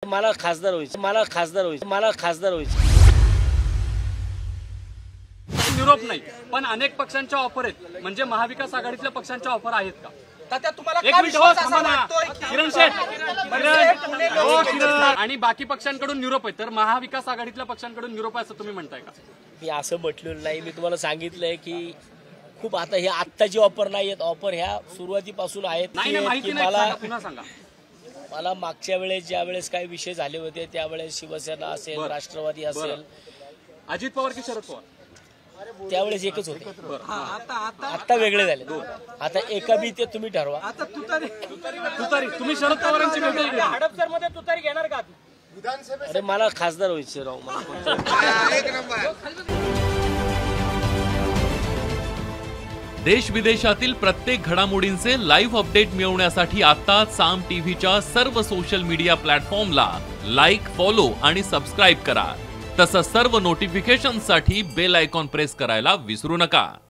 मला खासदार व्हायचं निरोप नाही, पण अनेक पक्षांच्या ऑफर आहेत, म्हणजे महाविकास आघाडीतल्या पक्षांच्या ऑफर आहेत का? तात्या तुम्हाला एक काय मिनिट विश्वास हो, असा थांबा ना. वाटतोय की किरण शेठ, आणि बाकी पक्षांकडून निरोप आहे, तर महाविकास आघाडीतल्या पक्षांकडून निरोप आहे असं तुम्ही म्हणताय का? मी असं म्हटलेलं नाही. मी तुम्हाला सांगितलंय की खूप आता हे आत्ताची ऑफर नाही आहेत, ऑफर ह्या सुरुवातीपासून आहेत. नाही माहिती की नाही, मला सांगा, पुन्हा सांगा. मला मागच्या वेळेस ज्या वेळेस काही विषय झाले होते त्यावेळेस शिवसेना असेल, राष्ट्रवादी असेल, अजित पवार की शरद पवार? त्यावेळेस एकच होते. आता आता वेगळे झाले. आता एका बी ते तुम्ही ठरवा. आता तुतारी तुम्ही शरद पवारांची भेट घेतली? हडपसरमध्ये तुतारी घेणार का? अरे मला खासदार व्हायचं राव. मला देश विदेशातील प्रत्येक घडामोडींचे लाईव्ह अपडेट मिळवण्यासाठी आता साम टीव्हीच्या सर्व सोशल मीडिया प्लॅटफॉर्मला लाईक, फॉलो आणि सबस्क्राईब करा. तसंच सर्व नोटिफिकेशनसाठी बेल आयकॉन प्रेस करायला विसरू नका.